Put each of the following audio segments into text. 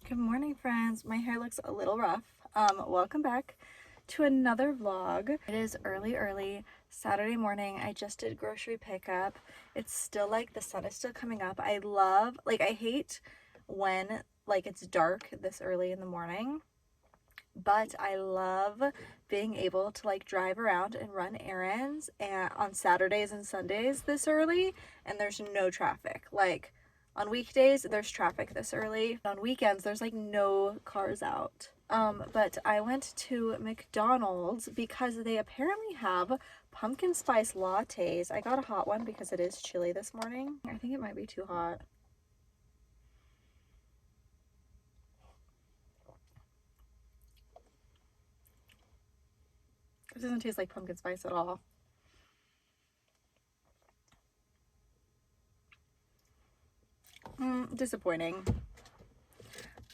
Good morning, friends. My hair looks a little rough. Welcome back to another vlog. It is early Saturday morning. I just did grocery pickup. It's still like the sun is still coming up. I hate when it's dark this early in the morning, but I love being able to drive around and run errands and on Saturdays and Sundays this early, and there's no traffic. On weekdays there's traffic this early. On weekends there's no cars out. But I went to McDonald's because they apparently have pumpkin spice lattes. I got a hot one because it is chilly this morning. I think it might be too hot. It doesn't taste like pumpkin spice at all. Disappointing.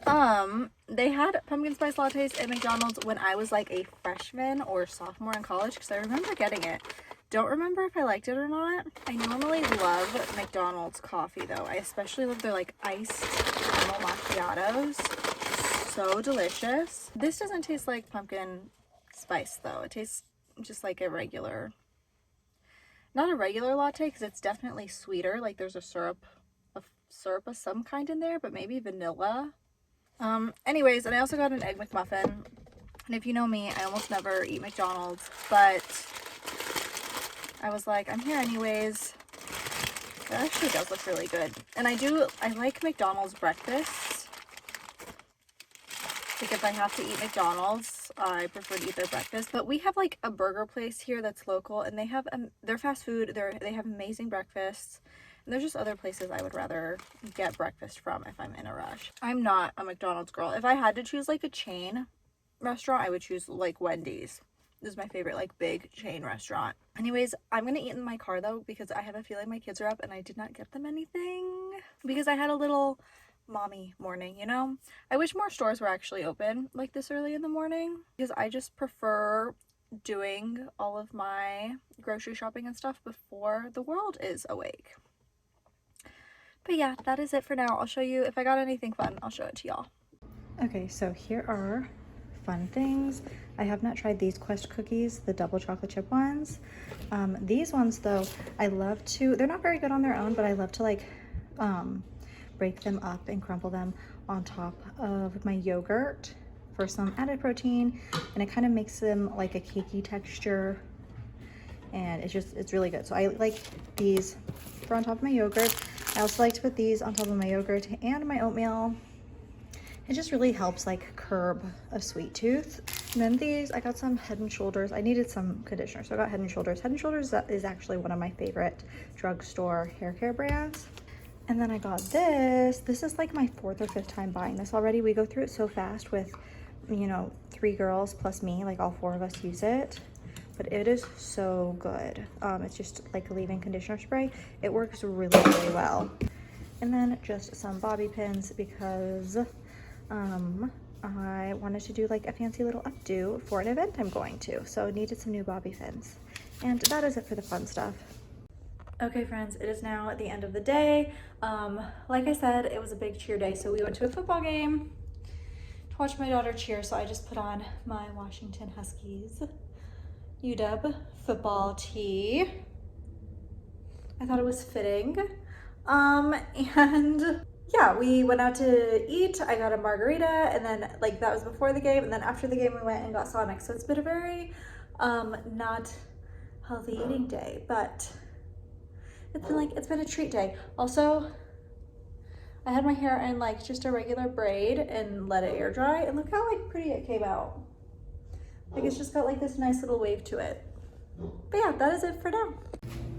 They had pumpkin spice lattes at McDonald's when I was a freshman or sophomore in college, because I remember getting it. Don't remember if I liked it or not. I normally love McDonald's coffee though. I especially love their iced caramel macchiatos. So delicious. This doesn't taste like pumpkin spice though. It tastes just like a regular, not a regular latte, because it's definitely sweeter. There's a syrup of some kind in there, but maybe vanilla. Anyways, and I also got an Egg McMuffin. And if you know me, I almost never eat McDonald's, but I was like, I'm here anyways. It actually does look really good. And I like McDonald's breakfast. If I have to eat McDonald's, I prefer to eat their breakfast. But we have a burger place here that's local, and they have their fast food. They have amazing breakfasts. And there's just other places I would rather get breakfast from if I'm in a rush. I'm not a McDonald's girl. If I had to choose a chain restaurant, I would choose Wendy's. This is my favorite big chain restaurant. Anyways, I'm gonna eat in my car though, because I have a feeling my kids are up and I did not get them anything because I had a little mommy morning, you know? I wish more stores were actually open this early in the morning, because I just prefer doing all of my grocery shopping and stuff before the world is awake. But yeah, that is it for now. I'll show you if I got anything fun. I'll show it to y'all. Okay, so here are fun things. I have not tried these Quest cookies, the double chocolate chip ones. These ones though, they're not very good on their own, but I love to break them up and crumble them on top of my yogurt for some added protein, and it kind of makes them a cakey texture, and it's really good. So I like these for on top of my yogurt. I also like to put these on top of my yogurt and my oatmeal. It just really helps curb a sweet tooth. And then these, I got some Head and Shoulders. I needed some conditioner, so I got Head and Shoulders. Head and Shoulders is actually one of my favorite drugstore hair care brands. And then I got this. This is my fourth or fifth time buying this already. We go through it so fast with, 3 girls plus me, all 4 of us use it. But it is so good. It's just a leave-in conditioner spray. It works really, really well. And then just some bobby pins, because I wanted to do a fancy little updo for an event I'm going to. So needed some new bobby pins. And that is it for the fun stuff. Okay friends, it is now at the end of the day. Like I said, it was a big cheer day, so we went to a football game to watch my daughter cheer. So I just put on my Washington Huskies UW football tee. I thought it was fitting. And yeah, we went out to eat. I got a margarita, and then that was before the game, and then after the game we went and got Sonic. So it's been a very not healthy eating day, but it's been a treat day. Also, I had my hair in just a regular braid and let it air dry, and look how pretty it came out. It's just got this nice little wave to it. But yeah, that is it for now.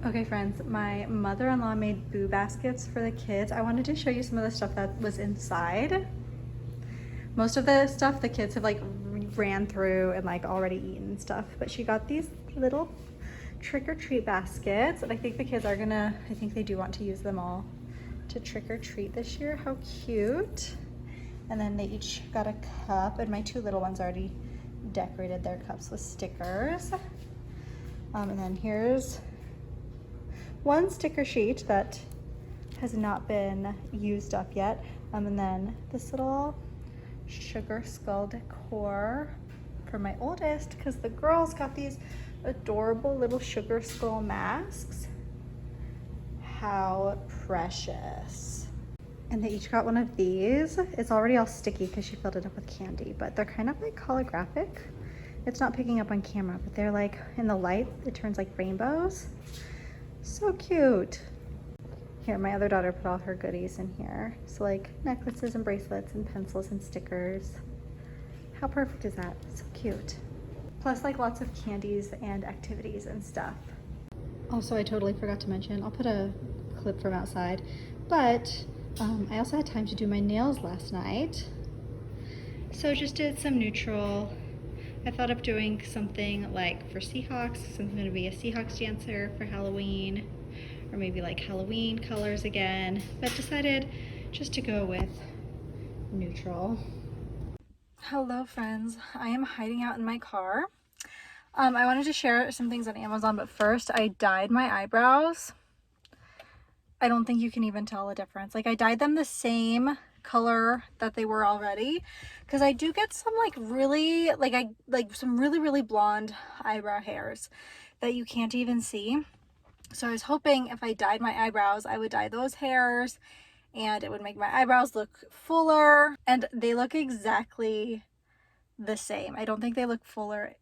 Okay friends, my mother-in-law made boo baskets for the kids. I wanted to show you some of the stuff that was inside. Most of the stuff the kids have ran through and already eaten and stuff, but she got these little trick-or-treat baskets, and I think the kids are gonna, I think they do want to use them all to trick-or-treat this year. How cute. And then they each got a cup, and my 2 little ones already decorated their cups with stickers. And then here's one sticker sheet that has not been used up yet. And then this little sugar skull decor for my oldest because the girls got these adorable little sugar skull masks. How precious. And they each got one of these. It's already all sticky because she filled it up with candy, but they're kind of like holographic. It's not picking up on camera, but they're like in the light, it turns like rainbows. So cute. Here, my other daughter put all her goodies in here. So like necklaces and bracelets and pencils and stickers. How perfect is that? So cute. Plus like lots of candies and activities and stuff. Also, I totally forgot to mention, I'll put a clip from outside, but I also had time to do my nails last night. So just did some neutral. I thought of doing something like for Seahawks, since I'm going to be a Seahawks dancer for Halloween, or maybe like Halloween colors again, but decided just to go with neutral. Hello friends, I am hiding out in my car. I wanted to share some things on Amazon, but first I dyed my eyebrows. I don't think you can even tell a difference. Like I dyed them the same color that they were already because I do get some like really some really blonde eyebrow hairs that you can't even see. So I was hoping if I dyed my eyebrows, I would dye those hairs and it would make my eyebrows look fuller, and they look exactly the same. I don't think they look fuller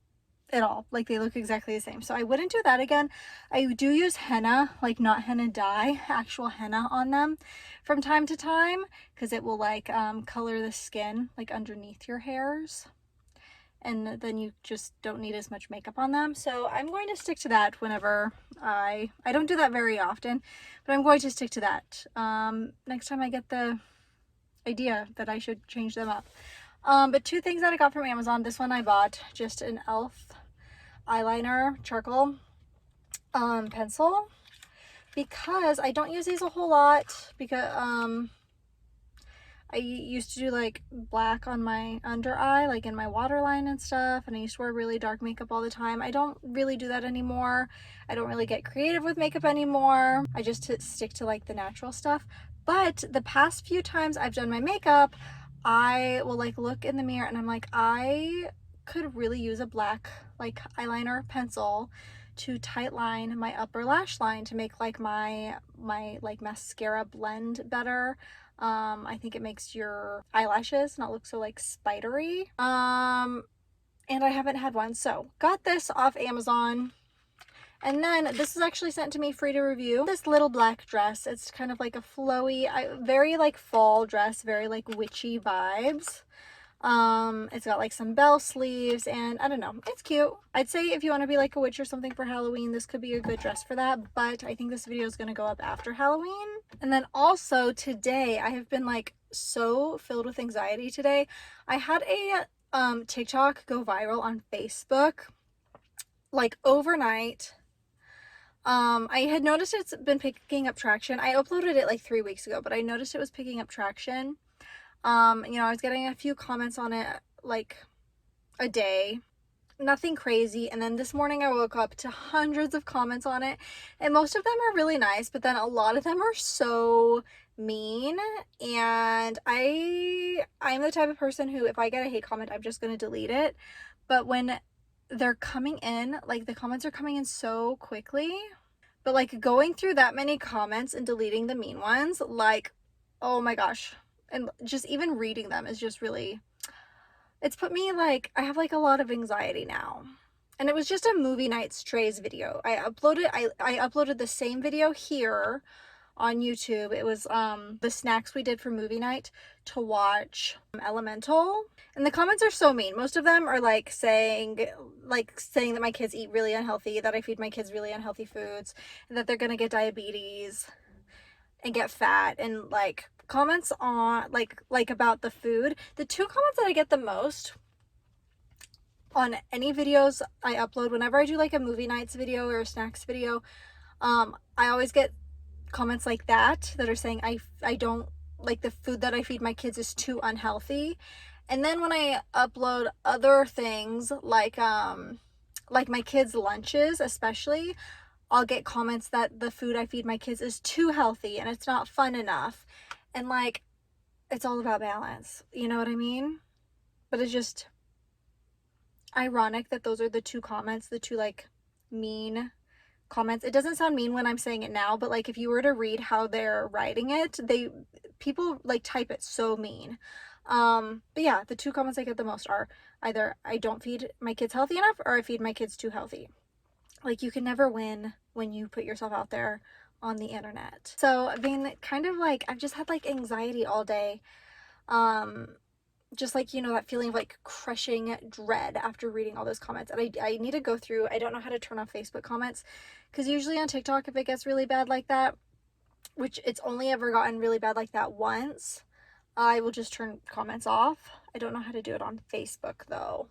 at all. Like they look exactly the same. So I wouldn't do that again. I do use henna, like not henna dye, actual henna on them from time to time because it will like color the skin like underneath your hairs, and then you just don't need as much makeup on them. So I'm going to stick to that whenever I don't do that very often, but I'm going to stick to that next time I get the idea that I should change them up. But two things that I got from Amazon. This one I bought just an e.l.f. eyeliner charcoal pencil because I don't use these a whole lot because I used to do like black on my under eye, like in my waterline and stuff, and I used to wear really dark makeup all the time. I don't really do that anymore. I don't really get creative with makeup anymore. I just stick to like the natural stuff. But the past few times I've done my makeup, I will like look in the mirror and I'm like, I could really use a black like eyeliner pencil to tight line my upper lash line to make like my like mascara blend better. I think it makes your eyelashes not look so like spidery. And I haven't had one, so got this off Amazon. And then this is actually sent to me free to review. This little black dress. It's kind of like a flowy, very like fall dress, very like witchy vibes. It's got like some bell sleeves and I don't know, it's cute. I'd say if you want to be like a witch or something for Halloween, this could be a good dress for that, but I think this video is going to go up after Halloween. And then also today, I have been like so filled with anxiety today. I had a TikTok go viral on Facebook like overnight. I had noticed it's been picking up traction. I uploaded it like 3 weeks ago, but I noticed it was picking up traction. You know, I was getting a few comments on it like a day, nothing crazy. And then this morning I woke up to hundreds of comments on it, and most of them are really nice, but then a lot of them are so mean. And I'm the type of person who, if I get a hate comment, I'm just going to delete it. But when they're coming in, like the comments are coming in so quickly, but like going through that many comments and deleting the mean ones, like, oh my gosh. And just even reading them is just really, it's put me like, I have like a lot of anxiety now. And it was just a movie night strays video. I uploaded the same video here on YouTube. It was the snacks we did for movie night to watch Elemental. And the comments are so mean. Most of them are like saying that my kids eat really unhealthy, that I feed my kids really unhealthy foods, and that they're gonna get diabetes and get fat, and like comments on like about the food. The two comments that I get the most on any videos I upload, whenever I do like a movie nights video or a snacks video, I always get comments like that are saying I don't like the food that I feed my kids is too unhealthy. And then when I upload other things like my kids' lunches especially, I'll get comments that the food I feed my kids is too healthy and it's not fun enough. And like, it's all about balance. You know what I mean? But it's just ironic that those are the two comments, the two like mean comments. It doesn't sound mean when I'm saying it now, but like if you were to read how they're writing it, people like type it so mean. But yeah, the two comments I get the most are either I don't feed my kids healthy enough or I feed my kids too healthy. Like you can never win when you put yourself out there on the internet. So I've been kind of like, I've just had like anxiety all day. Just like, you know, that feeling of like crushing dread after reading all those comments. And I need to go through, I don't know how to turn off Facebook comments, because usually on TikTok, if it gets really bad like that, which it's only ever gotten really bad like that once, I will just turn comments off. I don't know how to do it on Facebook though.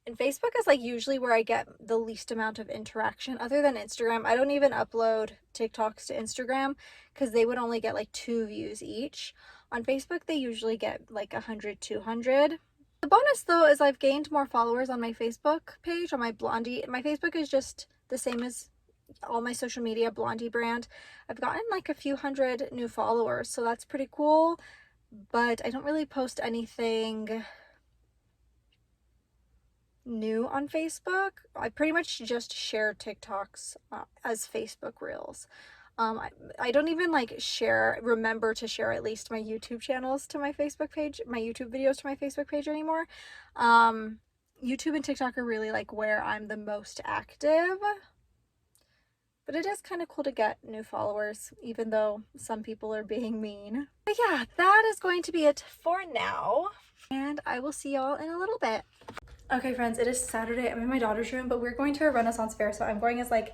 And Facebook is like usually where I get the least amount of interaction other than Instagram. I don't even upload TikToks to Instagram because they would only get like 2 views each. On Facebook, they usually get like 100, 200. The bonus though is I've gained more followers on my Facebook page, on my Blondie. My Facebook is just the same as all my social media, Blondie brand. I've gotten like a few hundred new followers, so that's pretty cool. But I don't really post anything new on Facebook. I pretty much just share TikToks as Facebook Reels. I don't even like remember to share at least my YouTube channels to my Facebook page, my YouTube videos to my Facebook page anymore. YouTube and TikTok are really like where I'm the most active. But it is kind of cool to get new followers, even though some people are being mean. But yeah, that is going to be it for now. And I will see y'all in a little bit. Okay friends, it is Saturday. I'm in my daughter's room, but we're going to a Renaissance fair. So I'm going as like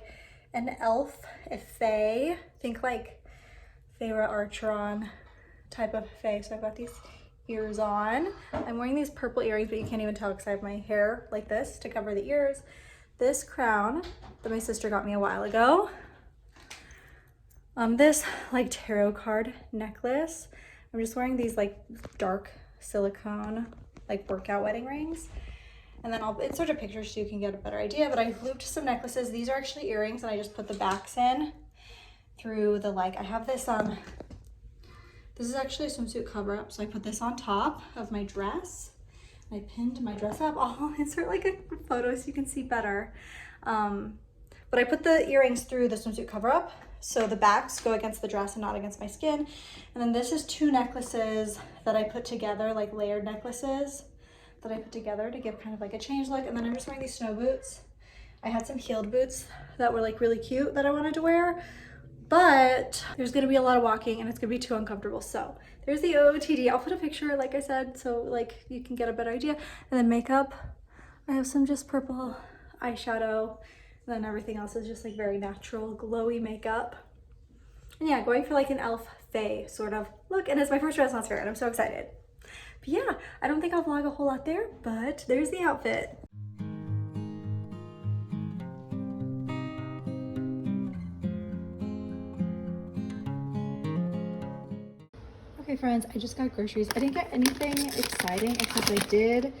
an elf, a fae. Think like Feyre Archeron type of fae. So I've got these ears on. I'm wearing these purple earrings, but you can't even tell because I have my hair like this to cover the ears. This crown that my sister got me a while ago. This like tarot card necklace. I'm just wearing these like dark silicone like workout wedding rings. And then I'll insert a picture so you can get a better idea, but I looped some necklaces. These are actually earrings and I just put the backs in through the like, I have this, this is actually a swimsuit cover up. So I put this on top of my dress. I pinned my dress up. I'll insert like a photo so you can see better. But I put the earrings through the swimsuit cover up. So the backs go against the dress and not against my skin. And then this is 2 necklaces that I put together, like layered necklaces that I put together to give kind of like a change look. And then I'm just wearing these snow boots. I had some heeled boots that were like really cute that I wanted to wear, but there's gonna be a lot of walking and it's gonna be too uncomfortable. So there's the OOTD. I'll put a picture, like I said, so like you can get a better idea. And then makeup, I have some just purple eyeshadow, and then everything else is just like very natural, glowy makeup. And yeah, going for like an elf fae sort of look. And it's my first Renaissance fair and I'm so excited. But yeah, I don't think I'll vlog a whole lot there, but there's the outfit. Okay friends, I just got groceries. I didn't get anything exciting except I did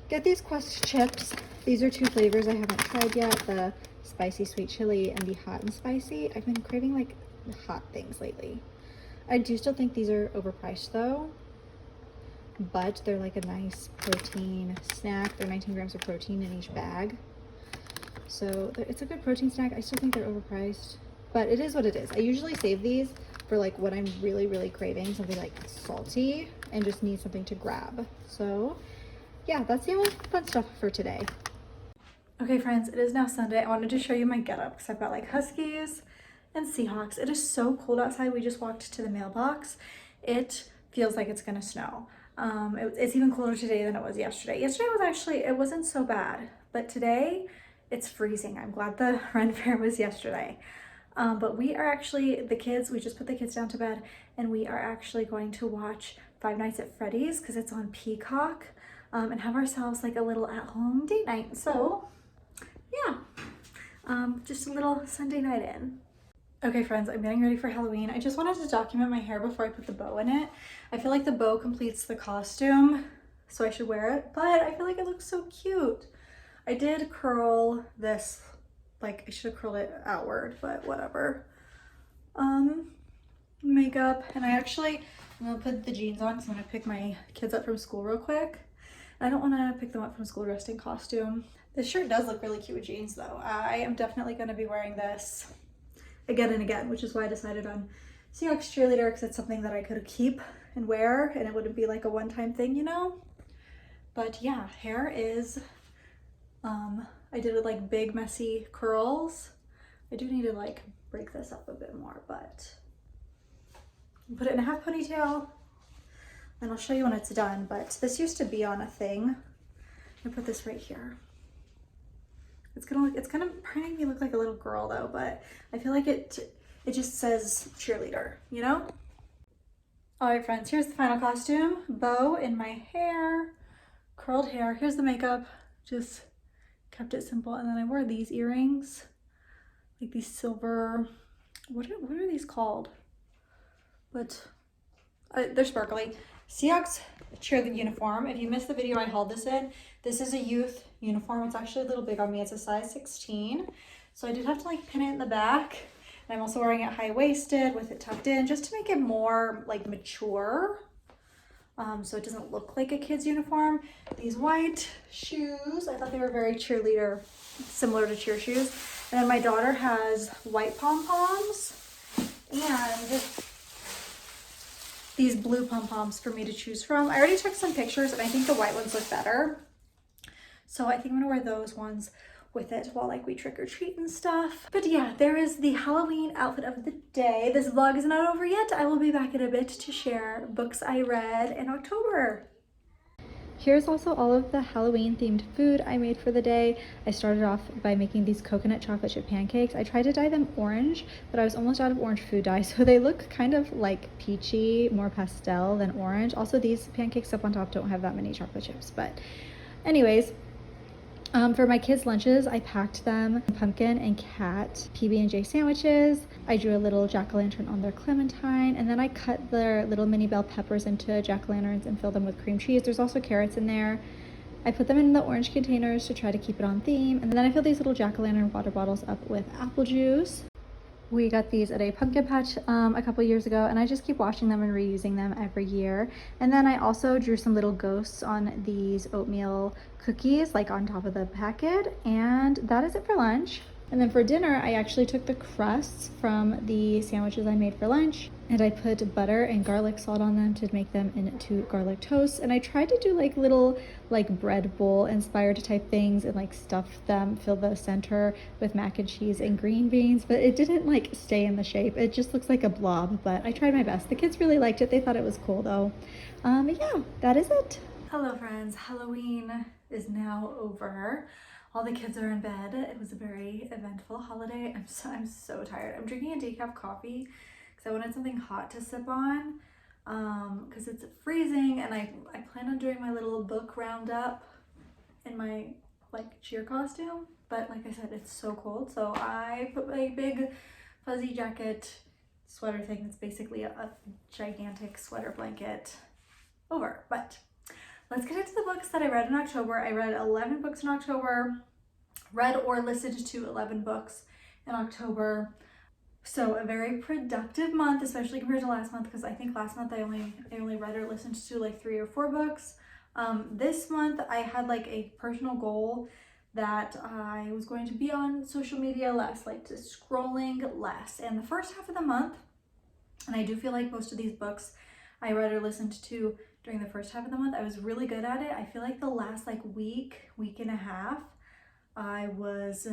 get these Quest chips. These are 2 flavors I haven't tried yet, the spicy sweet chili and the hot and spicy. I've been craving like hot things lately. I do still think these are overpriced though, but they're like a nice protein snack. They're 19 grams of protein in each bag. So it's a good protein snack. I still think they're overpriced, but it is what it is. I usually save these for like when I'm really, really craving something like salty and just need something to grab. So yeah, that's the only fun stuff for today. Okay friends, it is now Sunday. I wanted to show you my getup because I've got like huskies and Seahawks. It is so cold outside. We just walked to the mailbox. It feels like it's gonna snow. It's even colder today than it was yesterday. Yesterday was actually, it wasn't so bad, but today it's freezing. I'm glad the Ren Fair was yesterday. But we are actually, we just put the kids down to bed and we are actually going to watch Five Nights at Freddy's because it's on Peacock, and have ourselves like a little at-home date night. So yeah, just a little Sunday night in. Okay friends, I'm getting ready for Halloween. I just wanted to document my hair before I put the bow in it. I feel like the bow completes the costume, so I should wear it, but I feel like it looks so cute. I did curl this, like I should have curled it outward, but whatever. Makeup, and I'm gonna put the jeans on because I'm gonna pick my kids up from school real quick. I don't want to pick them up from school dressed in costume. This shirt does look really cute with jeans though. I am definitely going to be wearing this again and again, which is why I decided on Seahawks cheerleader, because it's something that I could keep and wear and it wouldn't be like a one-time thing, you know? But yeah, hair is, I did it like big messy curls. I do need to like break this up a bit more, but put it in a half ponytail and I'll show you when it's done. But this used to be on a thing. I put this right here. It's kind of making me look like a little girl though, but I feel like it just says cheerleader, you know? All right, friends, here's the final costume. Bow in my hair, curled hair. Here's the makeup, just kept it simple. And then I wore these earrings, like these silver, what are these called? But they're sparkly. Seahawks cheer the uniform. If you missed the video I hauled this in, this is a youth uniform. It's actually a little big on me. It's a size 16. So I did have to like pin it in the back. And I'm also wearing it high-waisted with it tucked in just to make it more like mature. So it doesn't look like a kid's uniform. These white shoes, I thought they were very cheerleader, similar to cheer shoes. And then my daughter has white pom-poms and these blue pom-poms for me to choose from. I already took some pictures and I think the white ones look better. So I think I'm gonna wear those ones with it while like we trick or treat and stuff. But yeah, there is the Halloween outfit of the day. This vlog is not over yet. I will be back in a bit to share books I read in October. Here's also all of the Halloween themed food I made for the day. I started off by making these coconut chocolate chip pancakes. I tried to dye them orange, but I was almost out of orange food dye, so they look kind of like peachy, more pastel than orange. Also, these pancakes up on top don't have that many chocolate chips, but anyways, for my kids' lunches, I packed them pumpkin and cat PB&J sandwiches. I drew a little jack-o'-lantern on their clementine, and then I cut their little mini bell peppers into jack-o'-lanterns and filled them with cream cheese. There's also carrots in there. I put them in the orange containers to try to keep it on theme, and then I filled these little jack-o'-lantern water bottles up with apple juice. We got these at a pumpkin patch a couple years ago, and I just keep washing them and reusing them every year. And then I also drew some little ghosts on these oatmeal cookies, like on top of the packet, and that is it for lunch. And then for dinner, I actually took the crusts from the sandwiches I made for lunch, and I put butter and garlic salt on them to make them into garlic toast. And I tried to do like little like bread bowl inspired type things and like stuff them, fill the center with mac and cheese and green beans, but it didn't like stay in the shape. It just looks like a blob, but I tried my best. The kids really liked it. They thought it was cool though. But yeah, that is it. Hello friends, Halloween is now over. All the kids are in bed. It was a very eventful holiday. I'm so tired. I'm drinking a decaf coffee because I wanted something hot to sip on because it's freezing, and I plan on doing my little book roundup in my like cheer costume. But like I said, it's so cold, so I put my big fuzzy jacket sweater thing that's basically a gigantic sweater blanket over. But let's get into the books that I read in October. I read 11 books in October, read or listened to 11 books in October. So a very productive month, especially compared to last month, because I think last month I only read or listened to like 3 or 4 books. This month I had like a personal goal that I was going to be on social media less, like just scrolling less. And the first half of the month, and I do feel like most of these books I read or listened to during the first half of the month, I was really good at it. I feel like the last like week and a half, I was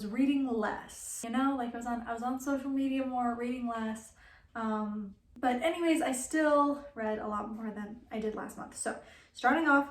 reading less, you know, like I was on social media more, reading less. But anyways, I still read a lot more than I did last month. So starting off,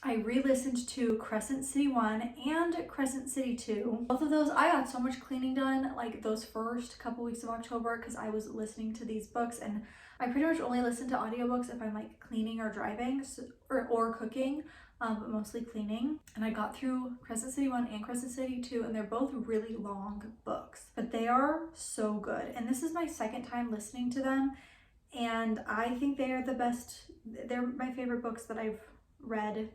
I re-listened to Crescent City 1 and Crescent City 2. Both of those, I got so much cleaning done like those first couple weeks of October because I was listening to these books, and I pretty much only listen to audiobooks if I'm like cleaning or driving or cooking, but mostly cleaning. And I got through Crescent City 1 and Crescent City 2, and they're both really long books, but they are so good. And this is my second time listening to them, and I think they are the best. They're my favorite books that I've read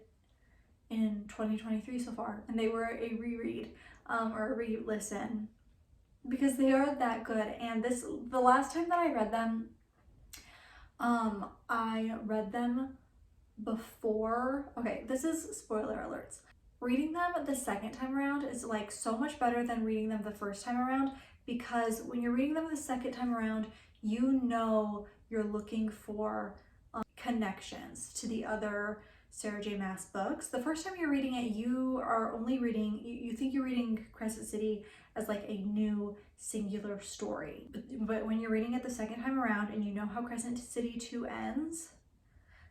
in 2023 so far, and they were a reread or a re-listen because they are that good. And the last time that I read them before, okay, this is spoiler alerts. Reading them the second time around is like so much better than reading them the first time around, because when you're reading them the second time around, you know you're looking for connections to the other Sarah J. Maas books. The first time you're reading it, you are only reading, you think you're reading Crescent City as like a new singular story. But when you're reading it the second time around and you know how Crescent City 2 ends,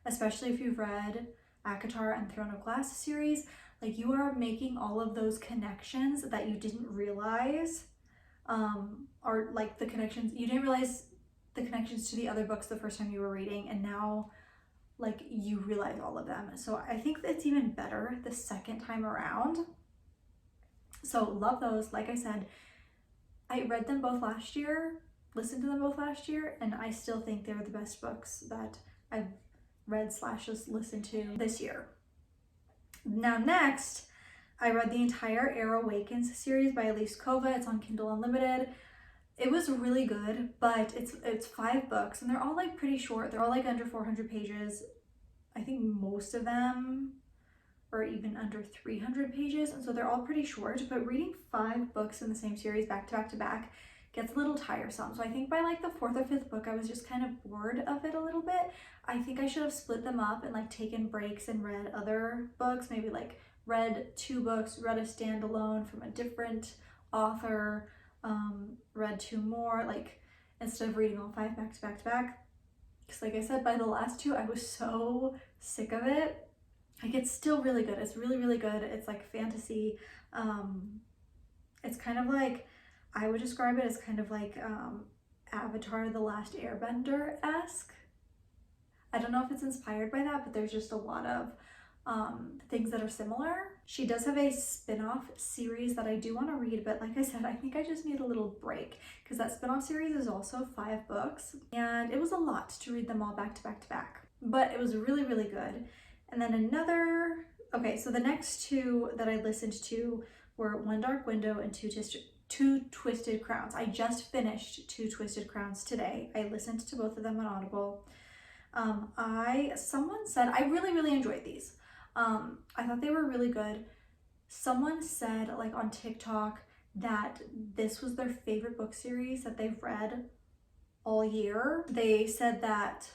especially if you've read ACOTAR and Throne of Glass series, like you are making all of those connections that you didn't realize, or like the connections, you didn't realize the connections to the other books the first time you were reading, and now like you realize all of them. So I think it's even better the second time around. So love those. Like I said, I read them both last year, listened to them both last year, and I still think they're the best books that I've read / just listened to this year. Now next, I read the entire Air Awakens series by Elise Kova. It's on Kindle Unlimited. It was really good, but it's 5 books and they're all like pretty short. They're all like under 400 pages. I think most of them are even under 300 pages, and so they're all pretty short, but reading 5 books in the same series back to back to back gets a little tiresome. So I think by like the 4th or 5th book, I was just kind of bored of it a little bit. I think I should have split them up and like taken breaks and read other books, maybe like read 2 books, read a standalone from a different author, read 2 more, like instead of reading all 5 back to back to back. Because like I said, by the last 2, I was so sick of it. Like it's still really good. It's really, really good. It's like fantasy. It's kind of like, I would describe it as kind of like Avatar: The Last Airbender-esque. I don't know if it's inspired by that, but there's just a lot of things that are similar. She does have a spin-off series that I do want to read, but like I said, I think I just need a little break because that spin-off series is also 5 books and it was a lot to read them all back to back to back, but it was really, really good. And then okay, so the next 2 that I listened to were One Dark Window and Two Twisted Crowns. I just finished Two Twisted Crowns today. I listened to both of them on Audible. Someone said, I really, really enjoyed these. I thought they were really good. Someone said like on TikTok that this was their favorite book series that they've read all year. They said that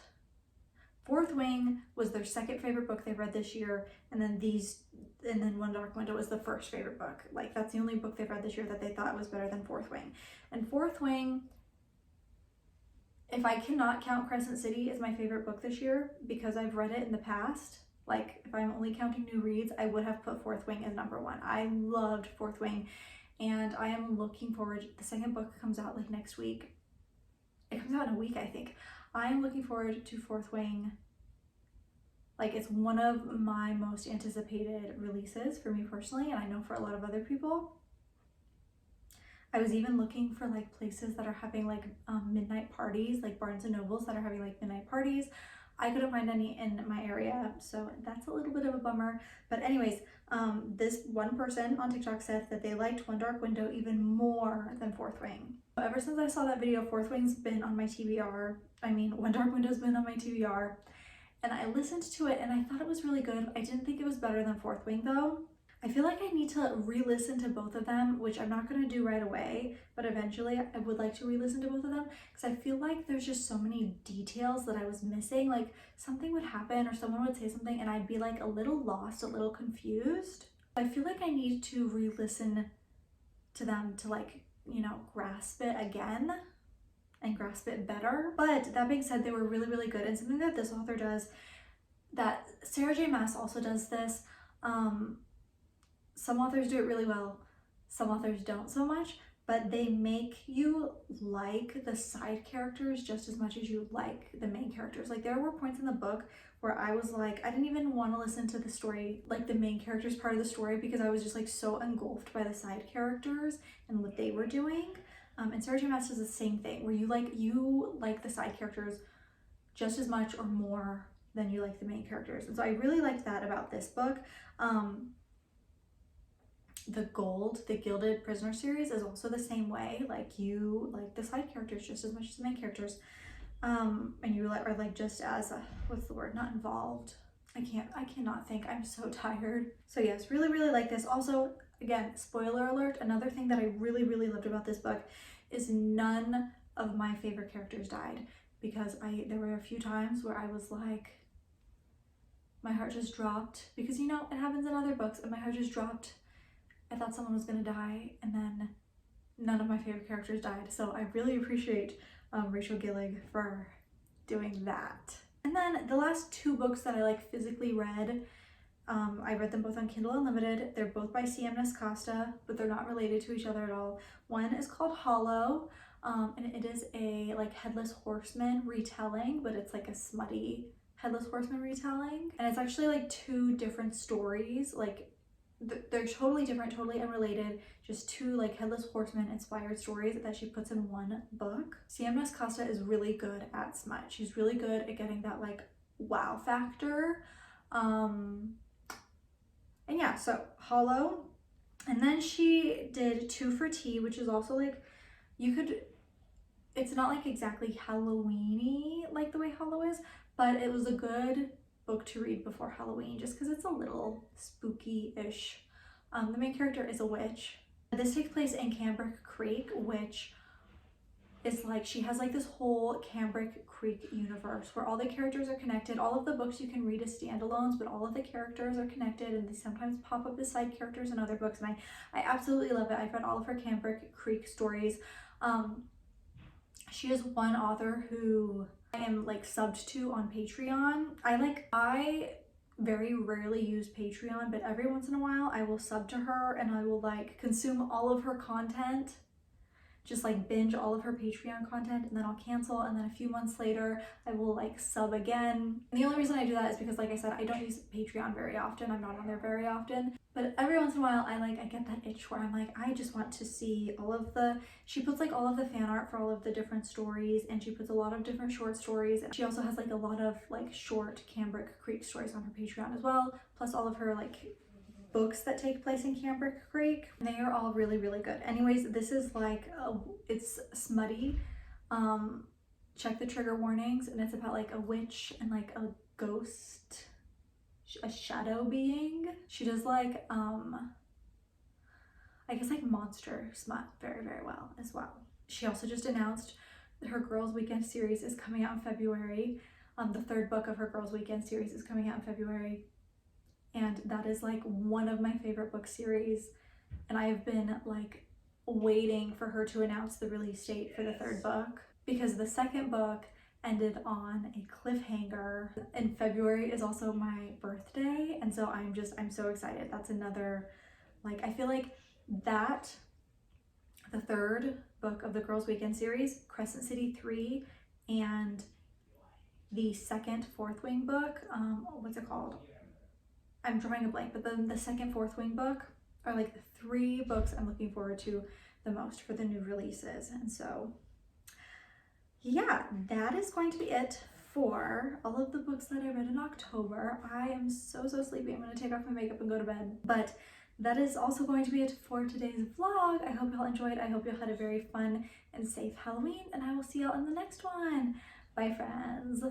Fourth Wing was their second favorite book they read this year, and then One Dark Window was the first favorite book. Like that's the only book they've read this year that they thought was better than Fourth Wing. And Fourth Wing, if I cannot count Crescent City as my favorite book this year because I've read it in the past, like if I'm only counting new reads, I would have put Fourth Wing as number 1. I loved Fourth Wing and I am looking forward. The second book comes out like next week. It comes out in a week, I think. I am looking forward to Fourth Wing. Like it's one of my most anticipated releases for me personally, and I know for a lot of other people. I was even looking for like places that are having like midnight parties, like Barnes and Nobles that are having like midnight parties. I couldn't find any in my area, so that's a little bit of a bummer. But anyways, this one person on TikTok said that they liked One Dark Window even more than Fourth Wing. Ever since I saw that video, Fourth Wing's been on my TBR. I mean, One Dark Window's been on my TBR. And I listened to it and I thought it was really good. I didn't think it was better than Fourth Wing though. I feel like I need to re-listen to both of them, which I'm not going to do right away, but eventually I would like to re-listen to both of them because I feel like there's just so many details that I was missing. Like something would happen or someone would say something and I'd be like a little lost, a little confused. I feel like I need to re-listen to them to like, you know, grasp it again and grasp it better. But that being said, they were really, really good. And something that this author does, that Sarah J. Maas also does this, some authors do it really well, some authors don't so much, but they make you like the side characters just as much as you like the main characters. Like there were points in the book where I was like, I didn't even want to listen to the story, like the main characters part of the story, because I was just like so engulfed by the side characters and what they were doing. And Sarah J. Maas does the same thing where you like the side characters just as much or more than you like the main characters. And so I really liked that about this book. The Gilded Prisoner series is also the same way. Like you like the side characters just as much as the main characters. And you are like just as, what's the word? Not involved. I cannot think. I'm so tired. So yes, really, really like this. Also, again, spoiler alert, another thing that I really, really loved about this book is none of my favorite characters died, because there were a few times where I was like, my heart just dropped, because you know, it happens in other books, and my heart just dropped. I thought someone was gonna die, and then none of my favorite characters died. So I really appreciate Rachel Gillig for doing that. And then the last two books that I like physically read, I read them both on Kindle Unlimited. They're both by C.M. Costa, but they're not related to each other at all. One is called Hollow, and it is a like Headless Horseman retelling, but it's like a smutty Headless Horseman retelling. And it's actually like two different stories, like they're totally different, totally unrelated, just two like Headless Horseman inspired stories that she puts in one book. C.M. Costa is really good at smut. She's really good at getting that like wow factor. And yeah, so Hollow. And then she did Two for Tea, which is also like, it's not like exactly Halloween-y like the way Hollow is, but it was a good book to read before Halloween just because it's a little spooky-ish. The main character is a witch. This takes place in Cambric Creek, which is like, she has like this whole Cambric Creek universe where all the characters are connected. All of the books you can read as standalones, but all of the characters are connected, and they sometimes pop up as side characters in other books, and I absolutely love it. I've read all of her Cambric Creek stories. She is one author who I am like subbed to on Patreon. I very rarely use Patreon, but every once in a while I will sub to her and I will like consume all of her content, just like binge all of her Patreon content, and then I'll cancel, and then a few months later I will like sub again. And the only reason I do that is because, like I said, I don't use Patreon very often. I'm not on there very often, but every once in a while I get that itch where I'm like, I just want to see all of she puts like all of the fan art for all of the different stories, and she puts a lot of different short stories. She also has like a lot of like short Cambric Creek stories on her Patreon as well, plus all of her like books that take place in Cambric Creek. They are all really, really good. Anyways, this is like, it's smutty. Check the trigger warnings, and it's about like a witch and like a ghost, a shadow being. She does like, I guess like monster smut very, very well as well. She also just announced that her Girls Weekend series is coming out in February. The third book of her Girls Weekend series is coming out in February. And that is like one of my favorite book series, and I have been like waiting for her to announce the release date for the third book, because the second book ended on a cliffhanger, and February is also my birthday, and so I'm so excited. That's another, like, I feel like that the third book of the Girls Weekend series, Crescent City 3, and the second Fourth Wing book, what's it called? I'm drawing a blank, but then the second Fourth Wing book are like the three books I'm looking forward to the most for the new releases. And so yeah, that is going to be it for all of the books that I read in October. I am so sleepy. I'm going to take off my makeup and go to bed, but that is also going to be it for today's vlog. I hope y'all enjoyed. I hope y'all had a very fun and safe Halloween, and I will see y'all in the next one. Bye, friends.